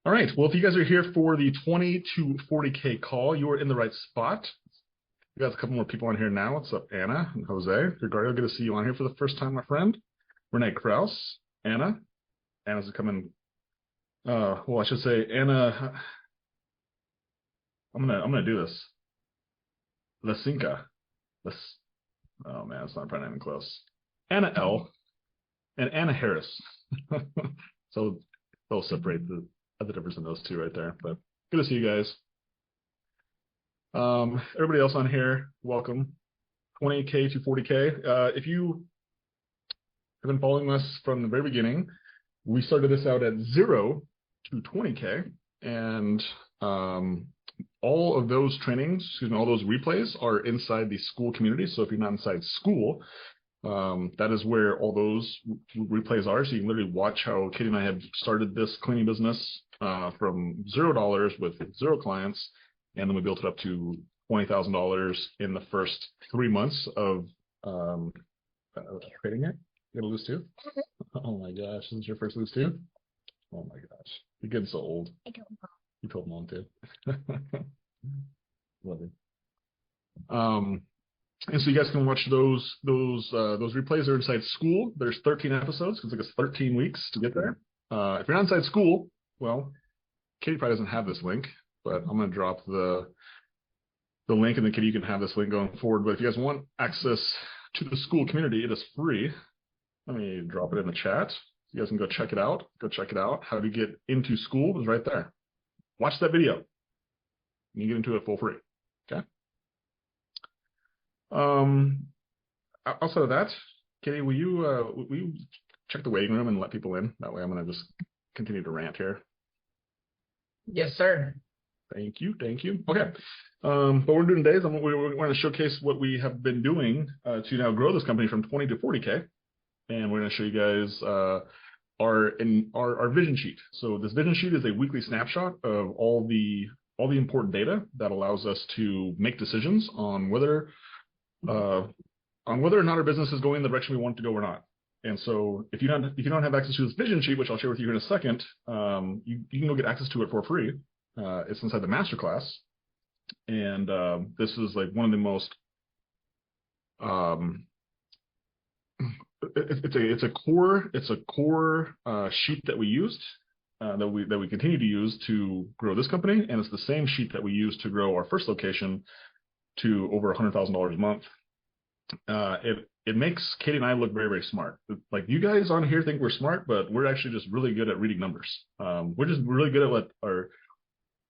All right. Well, if you guys are here for the 20 to 40K call, you are in the right spot. We got a couple more people on here now. What's up, Anna and Jose? Ricardo, good to see you on here for the first time, my friend. Renee Krause, Anna. Anna's coming. Well, I should say Anna. I'm gonna do this. Lasinka. Oh man, it's not probably even close. Anna L. and Anna Harris. So they'll separate the difference in those two right there. But good to see you guys. Everybody else on here, welcome. 20K to 40K. If you have been following us from the very beginning, we started this out at 0 to 20K, and all of those trainings, all those replays are inside the school community. So if you're not inside school, that is where all those replays are. So you can literally watch how Katie and I have started this cleaning business from $0 with 0 clients, and then we built it up to $20,000 in the first 3 months of creating it. You gonna lose too? Oh my gosh, this is your first lose too? Oh my gosh, you're getting so old. I don't know. You told mom too. Love it. And so you guys can watch those replays. They're inside school. There's 13 episodes because it takes 13 weeks to get there. If you're not inside school, well, Katie probably doesn't have this link, but I'm going to drop the link, and then Katie, you can have this link going forward. But if you guys want access to the school community, it is free. Let me drop it in the chat. You guys can go check it out. Go check it out. How to get into school is right there. Watch that video. You can get into it for free. Okay. Outside of that, Katie, will you check the waiting room and let people in? That way I'm going to just continue to rant here. Yes, sir. Thank you. Okay. What we're doing today is we're going to showcase what we have been doing to now grow this company from 20 to 40K. And we're going to show you guys our vision sheet. So this vision sheet is a weekly snapshot of all the important data that allows us to make decisions on whether or not our business is going the direction we want it to go or not. And so if you don't have access to this vision sheet, which I'll share with you in a second, you can go get access to it for free. It's inside the masterclass, and this is like one of the most it's a core sheet that we used that we continue to use to grow this company, and it's the same sheet that we used to grow our first location to over $100,000 a month. It makes Katie and I look very, very smart. Like, you guys on here think we're smart, but we're actually just really good at reading numbers. We're just really good at what our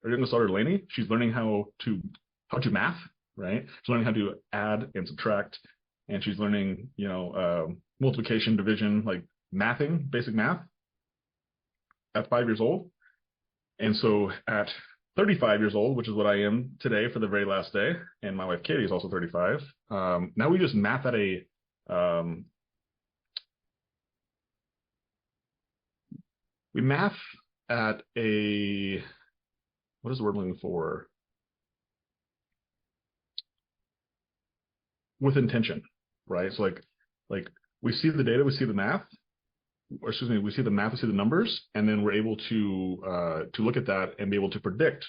youngest daughter Lainey, she's learning how to math, right? She's learning how to add and subtract, and she's learning, multiplication, division, like mathing, basic math at 5 years old. And so at 35 years old, which is what I am today for the very last day, and my wife Katie is also 35. Now we just math at a what is the word I'm looking for? With intention, right? So like we see the data, we see the math, or excuse me, we see the math, we see the numbers, and then we're able to look at that and be able to predict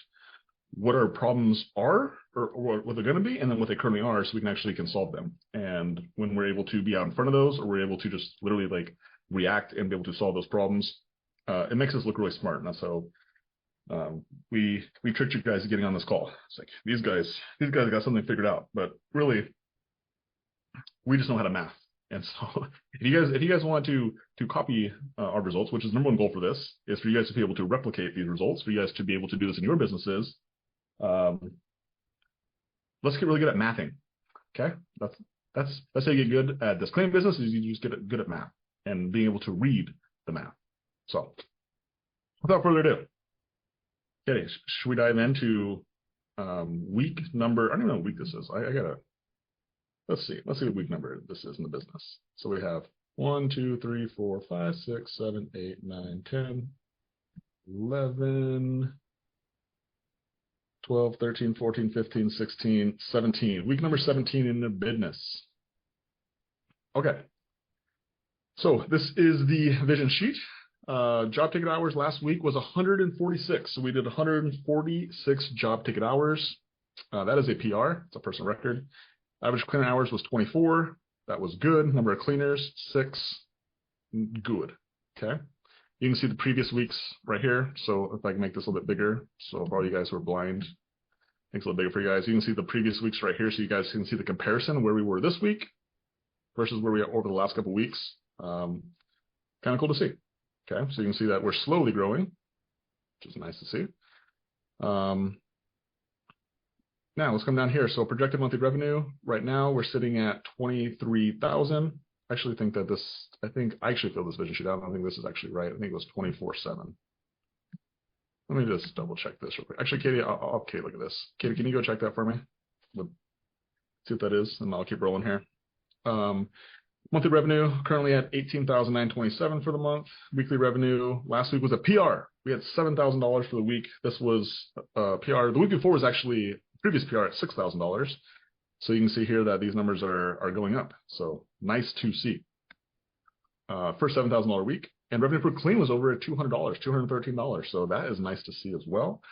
what our problems are, or what they're going to be, and then what they currently are, so we can solve them. And when we're able to be out in front of those, or we're able to just literally like react and be able to solve those problems, it makes us look really smart. And that's how we tricked you guys getting on this call. It's like these guys got something figured out, but really we just know how to math. And so if you guys want to copy our results, which is the #1 goal for this, is for you guys to be able to replicate these results, for you guys to be able to do this in your businesses. Let's get really good at mathing. Okay, that's how you get good at this cleaning business, is you just get good at math and being able to read the math. So without further ado, okay, should we dive into week number? I don't even know what week this is. I gotta. Let's see what week number this is in the business. So we have 1, 2, 3, 4, 5, 6, 7, 8, 9, 10, 11, 12, 13, 14, 15, 16, 17. Week number 17 in the business. Okay. So this is the vision sheet. Job ticket hours last week was 146. So we did 146 job ticket hours. That is a PR. It's a personal record. Average cleaner hours was 24. That was good. Number of cleaners, 6. Good. Okay. You can see the previous weeks right here. So if I can make this a little bit bigger. So for all you guys who are blind, makes it a little bigger for you guys. You can see the previous weeks right here. So you guys can see the comparison where we were this week versus where we are over the last couple of weeks. Kind of cool to see. Okay. So you can see that we're slowly growing, which is nice to see. Now let's come down here. So projected monthly revenue right now we're sitting at 23,000. I actually think that I actually filled this vision sheet out. I don't think this is actually right. I think it was 24/7. Let me just double check this real quick. Actually, Katie, okay, look at this. Katie, can you go check that for me? See what that is, and I'll keep rolling here. Monthly revenue currently at 18,927 for the month. Weekly revenue last week was a PR. We had $7,000 for the week. This was PR. The week before was actually previous PR at $6,000. So you can see here that these numbers are going up. So nice to see. First $7,000 week, and revenue per clean was over at $200, $213. So that is nice to see as well.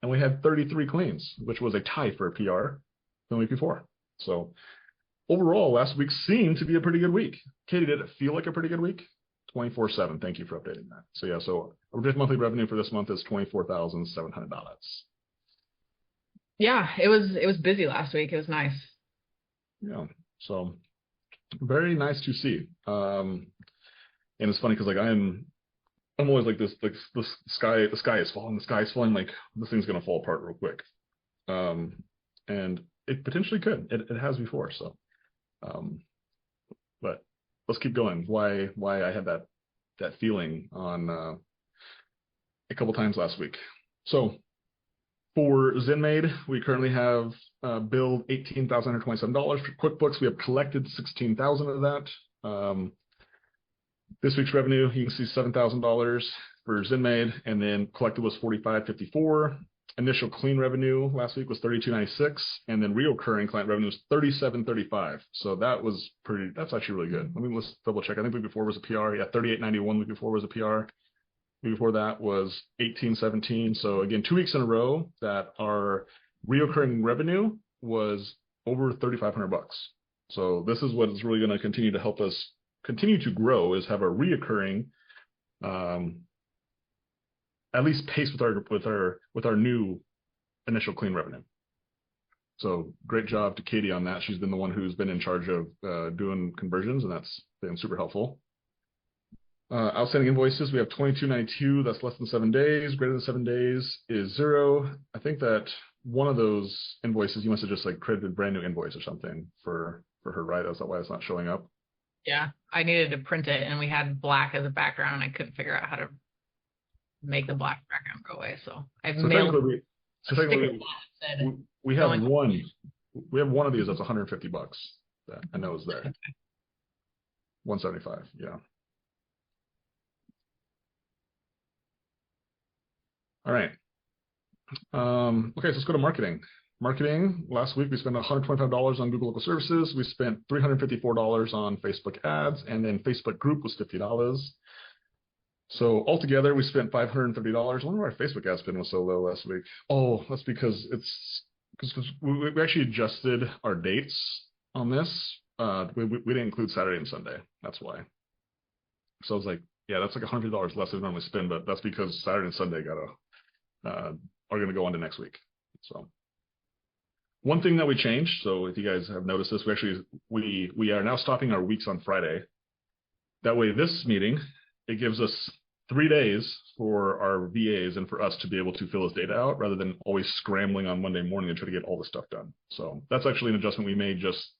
And we had 33 cleans, which was a tie for a PR the week before. So overall, last week seemed to be a pretty good week. Katie, did it feel like a pretty good week? 24/7. Thank you for updating that. So yeah, so our monthly revenue for this month is $24,700. Yeah, it was busy last week. It was nice. Yeah, so very nice to see. And it's funny because like I'm always like this, like the sky is falling, like this thing's gonna fall apart real quick. And it potentially could. It has before, so but let's keep going. Why I had that feeling on a couple times last week. So for ZenMaid, we currently have billed $18,127 for QuickBooks. We have collected $16,000 of that. This week's revenue, you can see $7,000 for ZenMaid, and then collected was $45.54. Initial clean revenue last week was $32.96, and then reoccurring client revenue was $37.35. So that's actually really good. Let's double check. I think week before was a PR. Yeah, $38.91 week before was a PR. Week before that was $18.17. So again, 2 weeks in a row that our reoccurring revenue was over $3,500. So this is what is really going to continue to help us continue to grow, is have a reoccurring at least pace with our new initial clean revenue. So great job to Katie on that. She's been the one who's been in charge of doing conversions, and that's been super helpful. Outstanding invoices, we have 2292. That's less than 7 days. Greater than 7 days is 0. I think that one of those invoices you must have just like created a brand new invoice or something for her, right? That's why it's not showing up. Yeah, I needed to print it, and we had black as a background, and I couldn't figure out how to make the black background go away. So I've mailed. We have one. We have one of these that's $150 that I know is there. Okay. 175. Yeah. All right. Okay, so let's go to marketing. Marketing, last week we spent $125 on Google Local Services. We spent $354 on Facebook ads, and then Facebook group was $50. So altogether, we spent $530. I wonder why our Facebook ad spend was so low last week. Oh, that's because we actually adjusted our dates on this. We didn't include Saturday and Sunday. That's why. So I was like, yeah, that's like $150 less than we normally spend, but that's because Saturday and Sunday are going to go on to next week. So one thing that we changed, so if you guys have noticed this, we are now stopping our weeks on Friday. That way, this meeting, it gives us 3 days for our VAs and for us to be able to fill this data out rather than always scrambling on Monday morning and try to get all this stuff done. So that's actually an adjustment we made just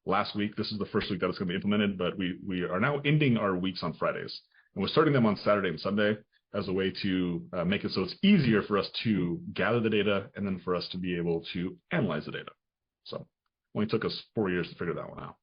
last week. This is the first week that it's going to be implemented, but we are now ending our weeks on Fridays, and we're starting them on Saturday and Sunday as a way to make it so it's easier for us to gather the data and then for us to be able to analyze the data. So it only took us 4 years to figure that one out.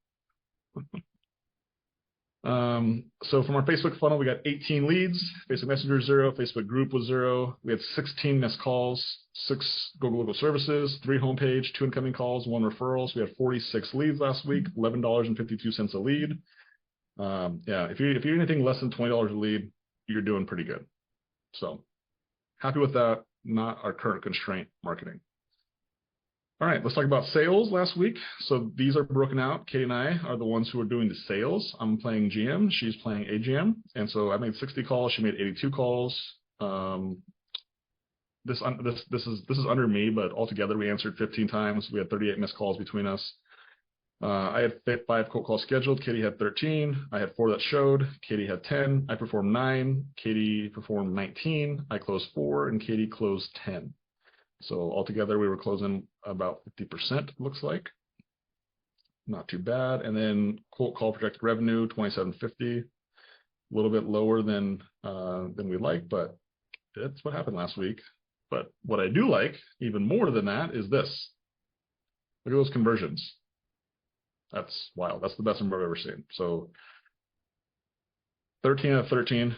So from our Facebook funnel, we got 18 leads, Facebook Messenger 0, Facebook group was 0. We had 16 missed calls, 6 Google Local Services, 3 homepage, 2 incoming calls, 1 referrals. We had 46 leads last week, $11.52 a lead. Yeah, if you're anything less than $20 a lead, you're doing pretty good. So happy with that. Not our current constraint, marketing. All right, let's talk about sales last week. So these are broken out. Katie and I are the ones who are doing the sales. I'm playing GM. She's playing AGM. And so I made 60 calls. She made 82 calls. This is under me, but altogether we answered 15 times. We had 38 missed calls between us. I had 5 cold calls scheduled. Katie had 13. I had 4 that showed. Katie had 10. I performed 9. Katie performed 19. I closed 4, and Katie closed 10. So altogether, we were closing about 50%, looks like. Not too bad. And then quote call projected revenue, 2750, a little bit lower than we like, but that's what happened last week. But what I do like, even more than that, is this. Look at those conversions. That's wild. That's the best number I've ever seen. So 13 out of 13,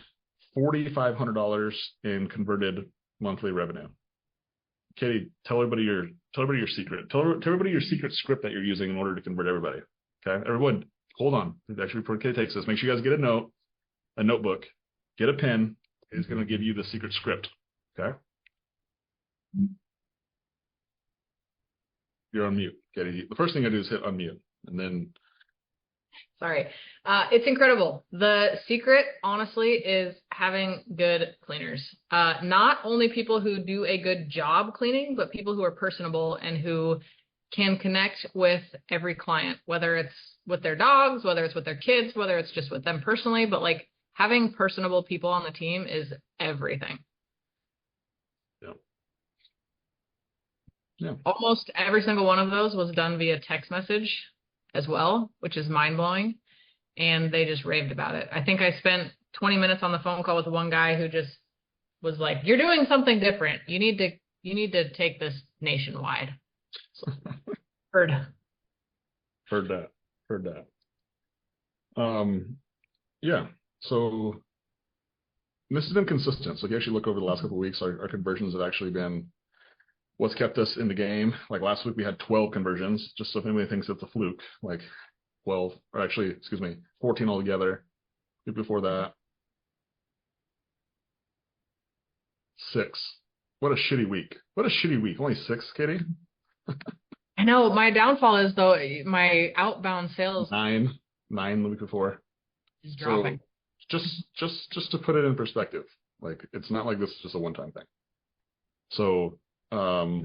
$4,500 in converted monthly revenue. Katie, tell everybody your secret. Tell everybody your secret script that you're using in order to convert everybody. Okay, everyone, hold on. Actually, before Katie takes this, make sure you guys get a notebook, get a pen. He's going to give you the secret script. Okay. You're on mute, Katie. The first thing I do is hit unmute, and then. Sorry. It's incredible. The secret, honestly, is having good cleaners. Not only people who do a good job cleaning, but people who are personable and who can connect with every client, whether it's with their dogs, whether it's with their kids, whether it's just with them personally. But like having personable people on the team is everything. Yeah. Almost every single one of those was done via text message as well, which is mind-blowing. And they just raved about it. I think I spent 20 minutes on the phone call with one guy who just was like, "You're doing something different. You need to take this nationwide." So, heard that. Yeah. So this has been consistent. So if you actually look over the last couple of weeks, our conversions have actually been what's kept us in the game. Like last week we had 12 conversions, just so if anybody thinks it's a fluke, like 12, or actually, excuse me, 14 altogether. Week before that, 6. What a shitty week. Only 6, Katie? I know. My downfall is, though, my outbound sales 9 the week before. is dropping. So just to put it in perspective, like it's not like this is just a one-time thing. So for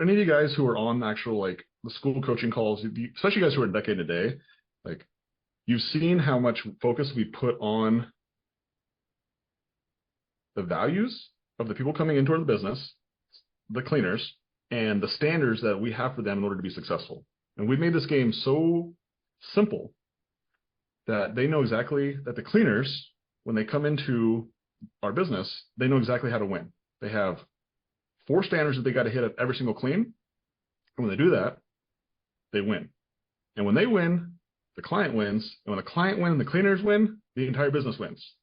any of you guys who are on actual like the school coaching calls, especially you guys who are decade a day, like you've seen how much focus we put on the values of the people coming into the business, the cleaners, and the standards that we have for them in order to be successful. And we've made this game so simple that they know exactly that the cleaners, when they come into our business, they know exactly how to win. They have 4 standards that they got to hit at every single clean. And when they do that, they win. And when they win, the client wins. And when the client wins and the cleaners win, the entire business wins,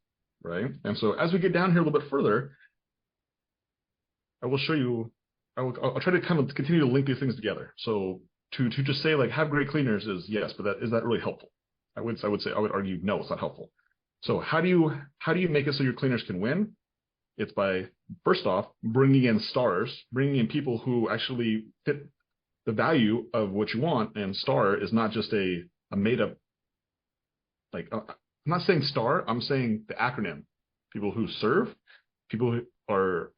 right? And so as we get down here a little bit further, I will show you, I'll try to kind of continue to link these things together. So to just say like have great cleaners is yes, but is that really helpful? I would argue no, it's not helpful. So how do you make it so your cleaners can win? It's by, first off, bringing in stars, bringing in people who actually fit the value of what you want. And star is not just a made up, like, I'm not saying star, I'm saying the acronym. People who serve, people who are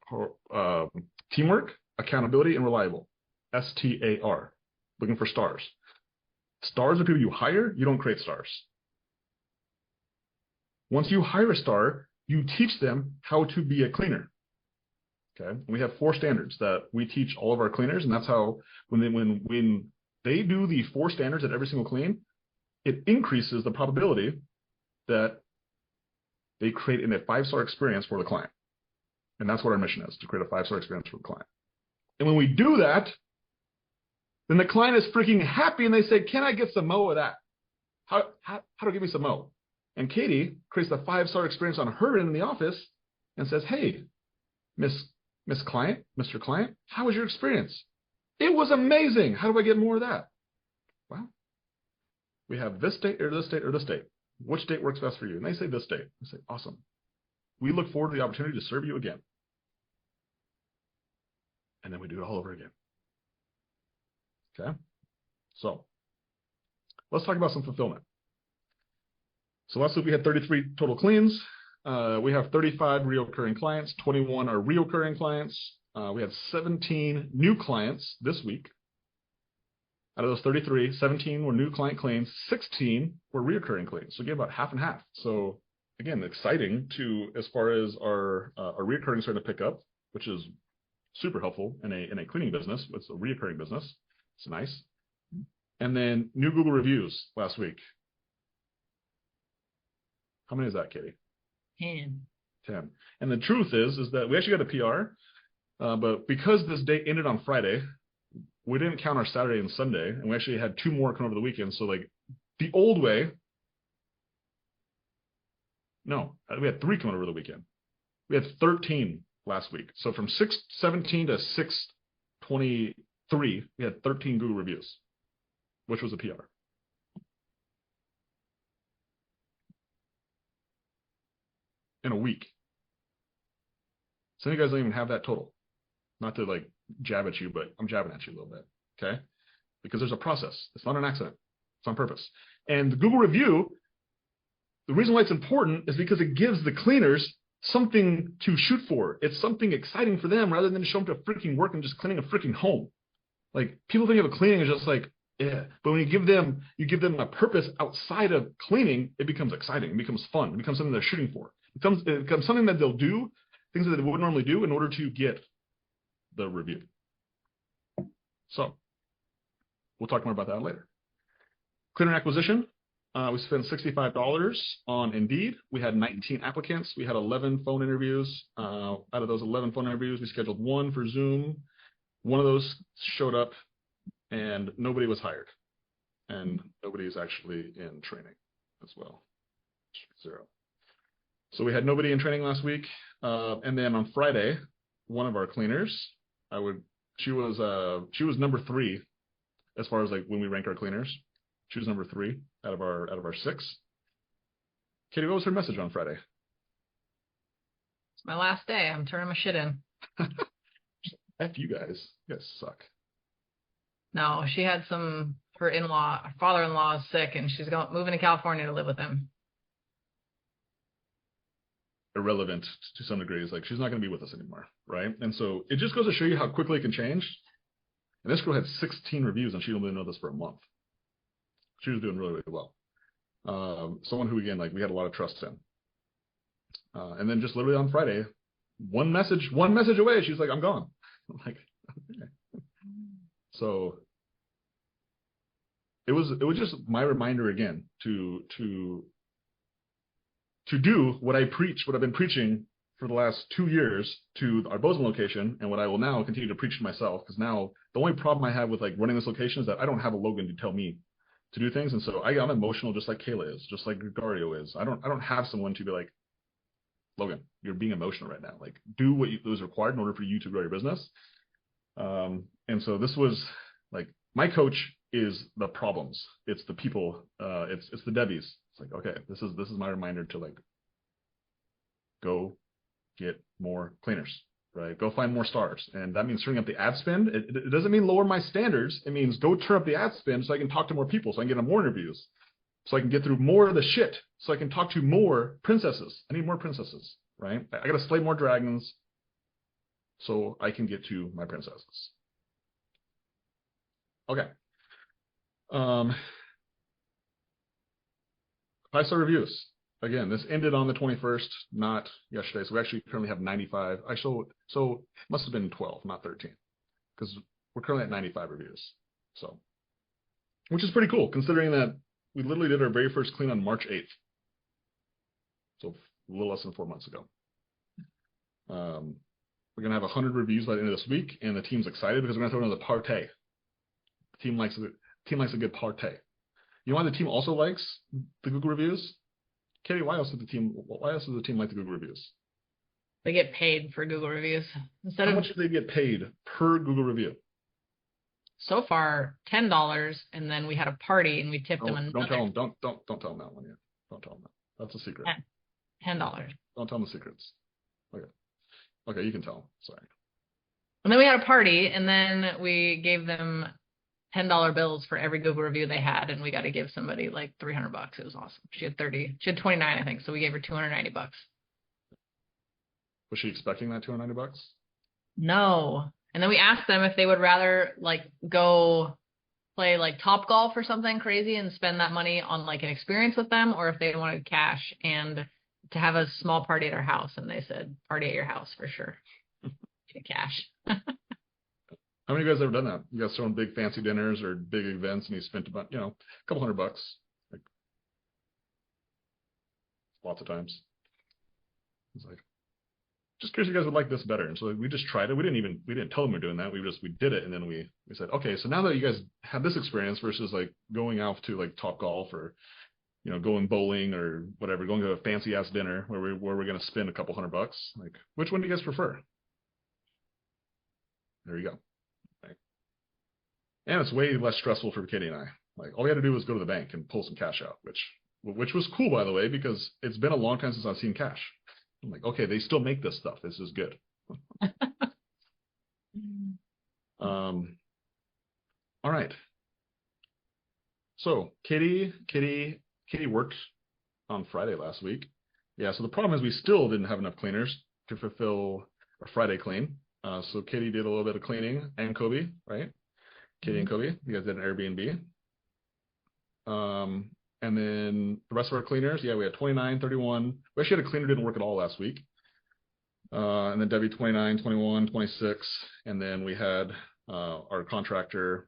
teamwork, accountability, and reliable. STAR, looking for stars. Stars are people you hire, you don't create stars. Once you hire a star, you teach them how to be a cleaner. Okay, and we have 4 standards that we teach all of our cleaners, and that's how when they do the 4 standards at every single clean, it increases the probability that they create a 5-star experience for the client. And that's what our mission is, to create a 5-star experience for the client. And when we do that, then the client is freaking happy and they say, "Can I get some mo of that? How do I give me some mo?" And Katie creates the 5-star experience on her end in the office and says, "Hey, Miss Client, Mr. Client, how was your experience?" "It was amazing. How do I get more of that?" Well, We have this date or this date or this date. Which date works best for you? And they say this date. I say, awesome. We look forward to the opportunity to serve you again. And then we do it all over again. Okay. So let's talk about some fulfillment. So last week we had 33 total cleans. We have 35 reoccurring clients. 21 are reoccurring clients. We had 17 new clients this week. Out of those 33, 17 were new client cleans, 16 were reoccurring cleans. So we gave about half and half. So again, exciting to as far as our reoccurring starting to pick up, which is super helpful in a cleaning business. It's a reoccurring business. It's nice. And then new Google reviews last week. How many is that, Katie? 10. 10. And the truth is that we actually got a PR, but because this day ended on Friday, we didn't count our Saturday and Sunday, and we actually had 2 more come over the weekend. So like the old way, no, we had 3 coming over the weekend. We had 13 last week. So from 6/17 to 6/23, we had 13 Google reviews, which was a PR. In a week. Some of you guys don't even have that total. Not to like jab at you, but I'm jabbing at you a little bit, okay? Because there's a process. It's not an accident. It's on purpose. And the Google review, the reason why it's important is because it gives the cleaners something to shoot for. It's something exciting for them rather than to show them to freaking work and just cleaning a freaking home. Like people think of a cleaning as just like, yeah, but when you give them a purpose outside of cleaning, it becomes exciting. It becomes fun. It becomes something they're shooting for. It becomes something that they'll do, things that they wouldn't normally do in order to get the review. So we'll talk more about that later. Cleaner acquisition. We spent $65 on Indeed. We had 19 applicants. We had 11 phone interviews. Out of those 11 phone interviews, we scheduled 1 for Zoom. One of those showed up and nobody was hired. And nobody is actually in training as well. 0. So we had nobody in training last week. And then on Friday, one of our cleaners, she was number 3 as far as like when we rank our cleaners. She was number 3 out of our 6. Katie, what was her message on Friday? It's my last day. I'm turning my shit in. F you guys. You guys suck. No, she had her father-in-law is sick and she's moving to California to live with him. Irrelevant to some degree. Is like she's not going to be with us anymore, right? And so it just goes to show you how quickly it can change. And this girl had 16 reviews and she only known this for a month. She was doing really, really well. Someone who, again, like we had a lot of trust in. And then just literally on Friday, one message away, she's like, I'm gone. I'm like, okay. So it was just my reminder again to do what I preach, what I've been preaching for the last 2 years to our Bozeman location, and what I will now continue to preach to myself. Because now the only problem I have with like running this location is that I don't have a Logan to tell me to do things, and so I'm emotional, just like Kayla is, just like Gregorio is. I don't have someone to be like, Logan, you're being emotional right now. Like, do what is required in order for you to grow your business. And so this was like my coach is the problems. It's the people. It's the Debbies. It's like, okay, this is my reminder to like go get more cleaners, right? Go find more stars. And that means turning up the ad spend. It doesn't mean lower my standards. It means go turn up the ad spend so I can talk to more people, so I can get on more interviews, so I can get through more of the shit, so I can talk to more princesses. I need more princesses, right? I got to slay more dragons so I can get to my princesses. Okay. 5-star reviews. Again, this ended on the 21st, not yesterday. So we actually currently have 95. So it must have been 12, not 13, because we're currently at 95 reviews. So, which is pretty cool considering that we literally did our very first clean on March 8th. So a little less than 4 months ago. We're going to have 100 reviews by the end of this week, and the team's excited because we're going to throw another party. The team likes a good party. You know why the team also likes the Google reviews? Katie, why else does the team like the Google reviews? They get paid for Google reviews. How much do they get paid per Google review? so far $10, and then we had a party and we tipped them another. Don't tell them. Don't tell them that one yet. Don't tell them that. That's a secret. $10. Don't tell them the secrets. Okay, you can tell them. Sorry. And then we had a party, and then we gave them $10 bills for every Google review they had, and we got to give somebody like $300. It was awesome. She had 29, I think, so we gave her $290. Was she expecting that $290? No. And then we asked them if they would rather like go play like Top Golf or something crazy and spend that money on like an experience with them, or if they wanted cash and to have a small party at our house. And they said party at your house for sure. Cash. How many of you guys ever done that? You guys throwing big fancy dinners or big events and you spent about, a couple $100, like lots of times. It's like, just curious if you guys would like this better. And so we just tried it. We didn't tell them we were doing that. We did it. And then we said, okay, so now that you guys have this experience versus like going out to like Top Golf or, going bowling or whatever, going to a fancy ass dinner where we're going to spend a couple $100, like which one do you guys prefer? There you go. Right. And it's way less stressful for Katie and I. Like all we had to do was go to the bank and pull some cash out, which was cool, by the way, because it's been a long time since I've seen cash. I'm like, okay, they still make this stuff. This is good. All right. So Katie worked on Friday last week. Yeah. So the problem is we still didn't have enough cleaners to fulfill a Friday clean. So Katie did a little bit of cleaning, and Kobe, right? Katie and Kobe, you guys did an Airbnb. And then the rest of our cleaners, we had 29, 31. We actually had a cleaner who didn't work at all last week. And then Debbie 29, 21, 26. And then we had our contractor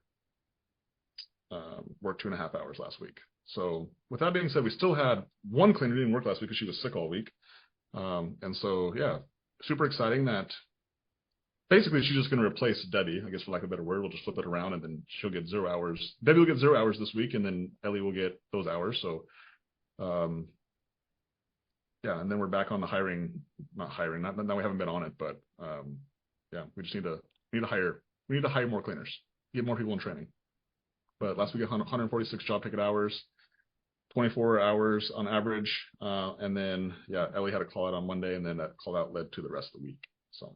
work 2.5 hours last week. So with that being said, we still had one cleaner who didn't work last week because she was sick all week. And so, super exciting that basically she's just going to replace Debbie, I guess for lack of a better word. We'll just flip it around and then she'll get 0 hours. Debbie will get 0 hours this week and then Ellie will get those hours. So, and then we're back on the not that we haven't been on it, but we just need to hire more cleaners, get more people in training. But last week, 146 job ticket hours, 24 hours on average. And then, Ellie had a call out on Monday, and then that call out led to the rest of the week. So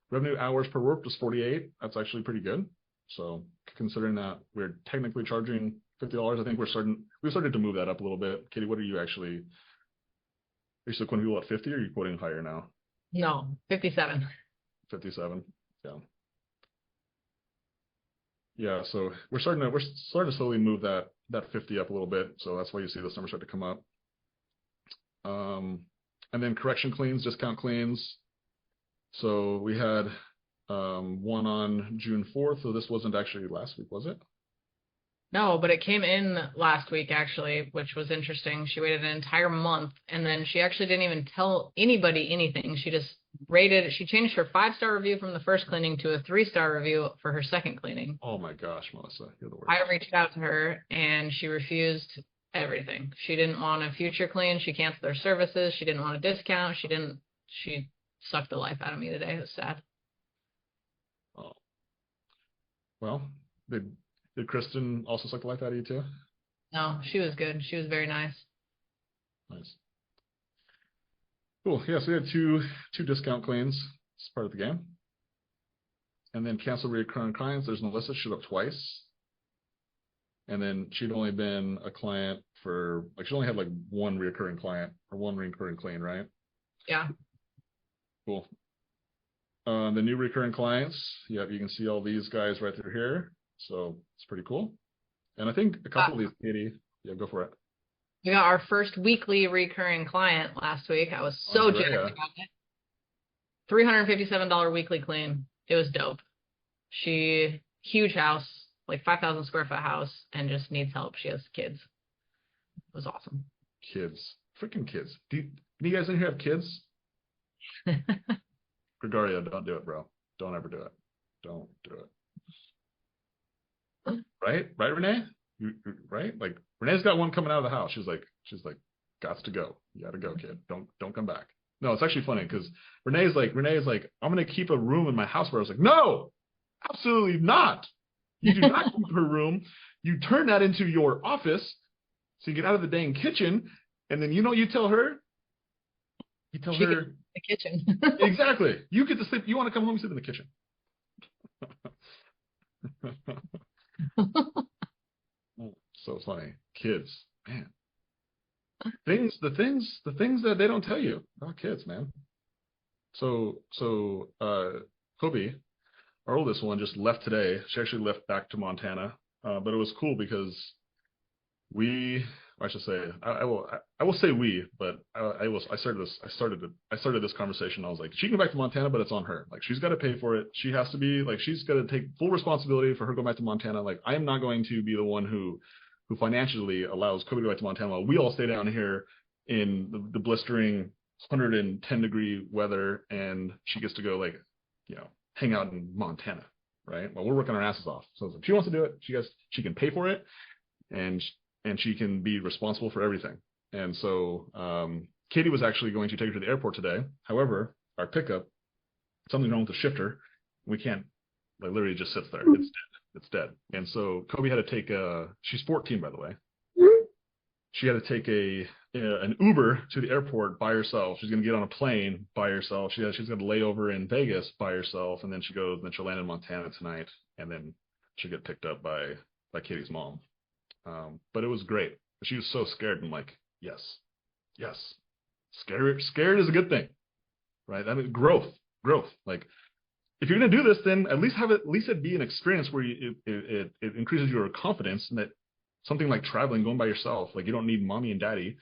revenue hours per work was 48. That's actually pretty good. So considering that we're technically charging $50, I think we've started to move that up a little bit. Katie, what are you still quoting people at 50 or are you quoting higher now? No, 57. 57. Yeah. Yeah, so we're starting to slowly move that 50 up a little bit. So that's why you see those numbers start to come up. And then correction cleans, discount cleans. So we had one on June 4th. So this wasn't actually last week, was it? No, but it came in last week actually, which was interesting. She waited an entire month and then she actually didn't even tell anybody anything. She just she changed her 5-star review from the first cleaning to a 3-star review for her second cleaning. Oh my gosh, Melissa, you're the worst. I reached out to her and she refused everything. She didn't want a future clean. She canceled their services. She didn't want a discount. She sucked the life out of me today. It was sad. Oh. Well, did Kristen also suck the life out of you too? No, she was good. She was very nice. Nice. Cool. Yeah, so we had two discount cleans as part of the game. And then cancel recurring clients. There's Melissa, showed up twice. And then she'd only been a client for, she only had one recurring client or one recurring clean, right? Yeah. Cool. The new recurring clients, you can see all these guys right through here. So it's pretty cool. And I think a couple of these, Katie, go for it. We got our first weekly recurring client last week. I was so jacked about it. $357 weekly clean. It was dope. Huge house, 5,000 square foot house, and just needs help. She has kids. It was awesome. Kids. Freaking kids. Do you guys in here have kids? Gregorio, don't do it, bro. Don't ever do it. Don't do it. Right, Renee? Right? Renee's got one coming out of the house. She's like, gots to go. You gotta go, kid. Don't come back. No, it's actually funny because Renee's like, I'm gonna keep a room in my house where I was like, no, Absolutely not. You do not keep her room. You turn that into your office. So you get out of the dang kitchen, and then you know what you tell her? You tell She can her the kitchen. exactly. You get to sleep. You want to come home and sleep in the kitchen. So funny. Kids, man. The things that they don't tell you about kids, man. So Kobe, our oldest one, just left today. She actually left back to Montana. But it was cool because we, I should say, I will say we, but I started this conversation. I was like, she can go back to Montana, but it's on her. Like, she's got to pay for it. She has to be like, she's got to take full responsibility for her going back to Montana. Like, I am not going to be the one who financially allows Kobe to go back to Montana while we all stay down here in the blistering 110-degree weather, and she gets to go, like, hang out in Montana, right? Well, we're working our asses off. So if she wants to do it, she can pay for it, and she can be responsible for everything. And so Katie was actually going to take her to the airport today. However, our pickup, something wrong with the shifter. We can't, like, literally just sits there. It's dead. It's dead. And so Kobe had to take she's 14, by the way. She had to take an Uber to the airport by herself. She's going to get on a plane by herself. She's got a layover in Vegas by herself, and then she'll land in Montana tonight, and then she'll get picked up by Katie's mom. But it was great. She was so scared. I'm like, yes. Scared is a good thing, right? I mean, growth. Like, if you're gonna do this, then at least it be an experience where it increases your confidence, and that something like traveling, going by yourself, like, you don't need mommy and daddy.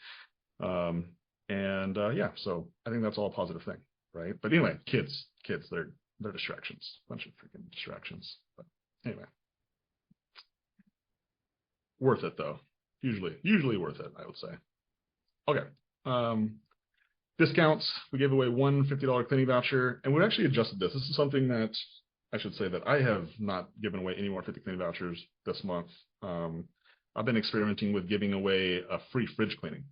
Yeah, so I think that's all a positive thing, right? But anyway, kids, they're distractions, bunch of freaking distractions. But anyway. Worth it though. Usually worth it, I would say. Okay. Discounts. We gave away one $50 cleaning voucher, and we actually adjusted this. This is something that I should say that I have not given away any more 50 cleaning vouchers this month. I've been experimenting with giving away a free fridge cleaning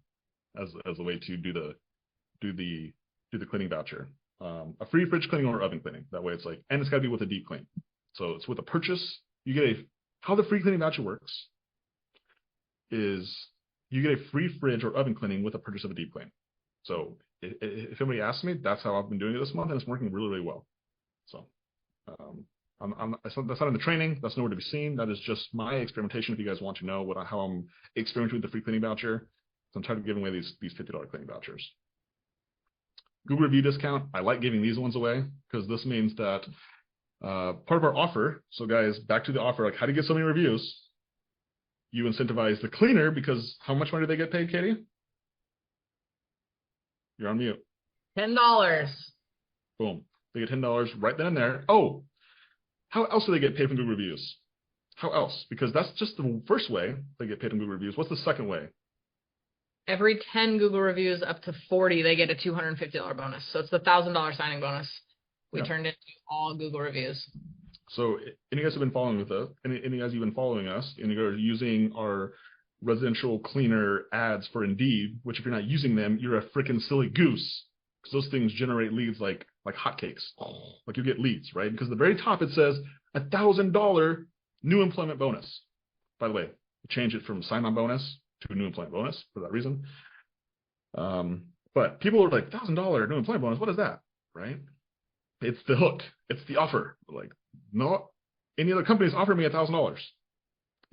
as a way to do the cleaning voucher. A free fridge cleaning or oven cleaning. That way it's like, and it's got to be with a deep clean. So it's with a purchase. You get how the free cleaning voucher works is you get a free fridge or oven cleaning with a purchase of a deep clean. So if anybody asks me, that's how I've been doing it this month, and it's working really well. So that's not in the training. That's nowhere to be seen. That is just my experimentation. If you guys want to know how I'm experimenting with the free cleaning voucher, so I'm tired of giving away these $50 cleaning vouchers. Google review discount. I like giving these ones away because this means that part of our offer. So guys, back to the offer. Like, how do you get so many reviews? You incentivize the cleaner, because how much money do they get paid, Katie? You're on mute. $10. Boom. They get $10 right then and there. Oh, how else do they get paid from Google reviews? How else? Because that's just the first way they get paid from Google reviews. What's the second way? Every 10 Google reviews up to 40, they get a $250 bonus. So it's the $1,000 signing bonus we turned into all Google reviews. So any of you guys have been following with us, any of you guys have been following us, and you're using our residential cleaner ads for Indeed, which if you're not using them, you're a freaking silly goose, because those things generate leads like hotcakes. Like, you get leads, right? Because at the very top it says $1,000 new employment bonus. By the way, change it from sign-on bonus to a new employment bonus for that reason. But people are like, $1,000 new employment bonus, what is that, right? It's the hook. It's the offer. Like, no, any other companies offer me $1,000.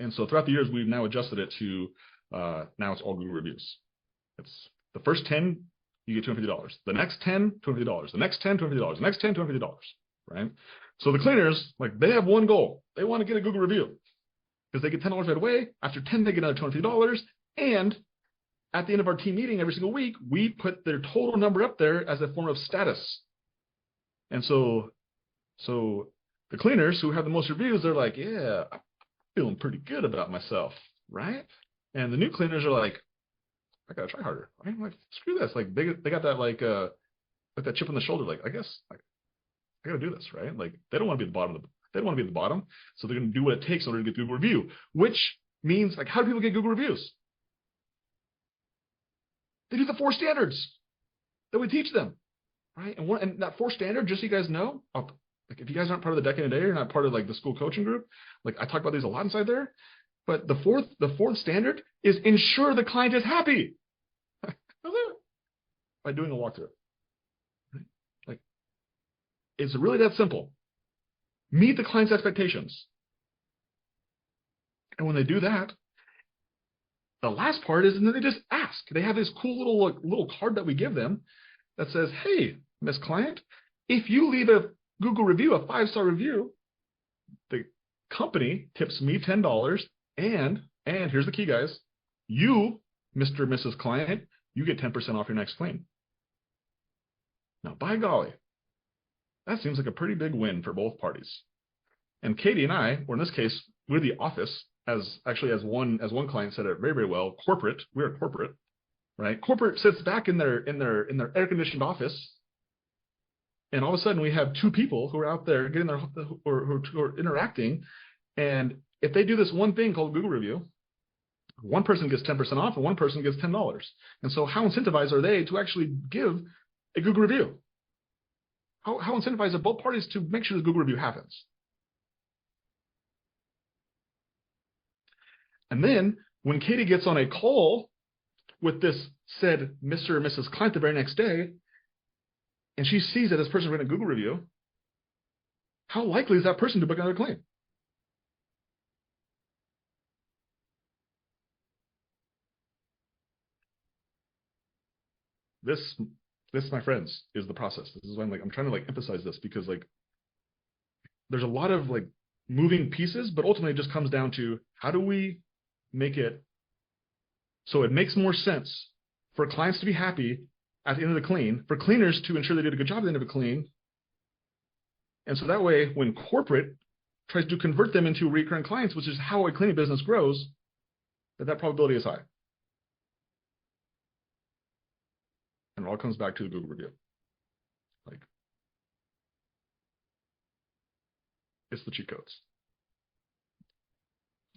And so throughout the years, we've now adjusted it to, now it's all Google reviews. It's the first 10, you get $250. The next 10, $250. The next 10, $250. The next 10, $250, right? So the cleaners, like, they have one goal. They want to get a Google review because they get $10 right away. After 10, they get another $250. And at the end of our team meeting every single week, we put their total number up there as a form of status. And so the cleaners who have the most reviews, they're like, yeah, I'm feeling pretty good about myself, right? And the new cleaners are like, I gotta try harder. I'm like, screw this. Like, they got that like that chip on the shoulder. Like, I guess I gotta do this, right? Like, they don't want to be at the bottom they don't want to be at the bottom, so they're gonna do what it takes in order to get Google review. Which means, like, how do people get Google reviews? They do the 4 standards that we teach them. Right, and that 4 standard, just so you guys know, Like if you guys aren't part of the Decade a Day, you're not part of like the school coaching group. Like I talk about these a lot inside there. But the fourth standard is ensure the client is happy. By doing a walkthrough. Like it's really that simple. Meet the client's expectations. And when they do that, the last part is, and then they just ask. They have this cool little card that we give them that says, hey, Miss Client, if you leave a Google review, a 5-star review, the company tips me $10. And here's the key, guys. You, Mr. or Mrs. Client, you get 10% off your next claim. Now, by golly, that seems like a pretty big win for both parties. And Katie and I, or in this case, we're the office, as one client said it very, very well, corporate. We're corporate, right? Corporate sits back in their air-conditioned office, and all of a sudden we have two people who are out there getting their or who are interacting, and if they do this one thing called Google review, one person gets 10% off and one person gets $10. And so how incentivized are they to actually give a Google review? How incentivized are both parties to make sure the Google review happens? And then when Katie gets on a call with this said Mr. or Mrs. Client the very next day, and she sees that this person wrote a Google review, how likely is that person to book another claim? This, my friends, is the process. This is why I'm trying to emphasize this, because there's a lot of moving pieces, but ultimately it just comes down to how do we make it so it makes more sense for clients to be happy at the end of the clean, for cleaners to ensure they did a good job at the end of a clean. And so that way, when corporate tries to convert them into recurring clients, which is how a cleaning business grows, that probability is high. And it all comes back to the Google review. It's the cheat codes.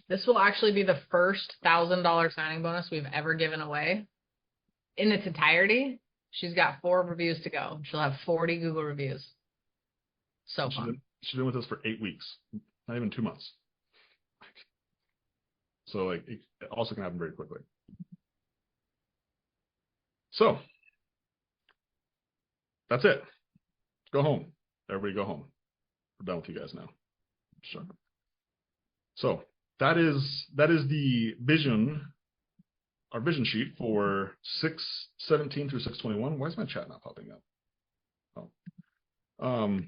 This will actually be the first $1,000 signing bonus we've ever given away in its entirety. She's got 4 reviews to go. She'll have 40 Google reviews. So fun. She's been with us for 8 weeks, not even 2 months. So it also can happen very quickly. So that's it. Go home. Everybody go home. We're done with you guys now. Sure. So that is the vision, our vision sheet for 6/17 through 6/21. Why is my chat not popping up? Oh.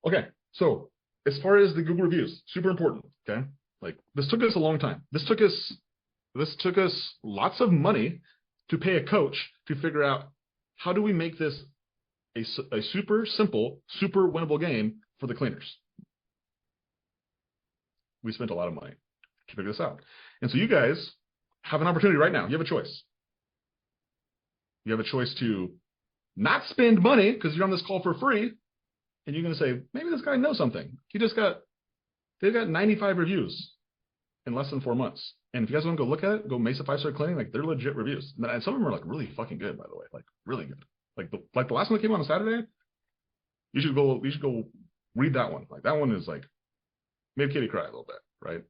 Okay. So as far as the Google reviews, super important. Okay. This took us a long time. This took us lots of money to pay a coach to figure out how do we make this a super simple, super winnable game for the cleaners. We spent a lot of money to figure this out. And so you guys have an opportunity right now. You have a choice. You have a choice to not spend money because you're on this call for free. And you're going to say, maybe this guy knows something. They've got 95 reviews in less than 4 months. And if you guys want to go look at it, go Mesa 5-star cleaning, they're legit reviews. And some of them are really fucking good, by the way, really good. The last one that came on Saturday, you should go read that one. That one is made Katie cry a little bit, right?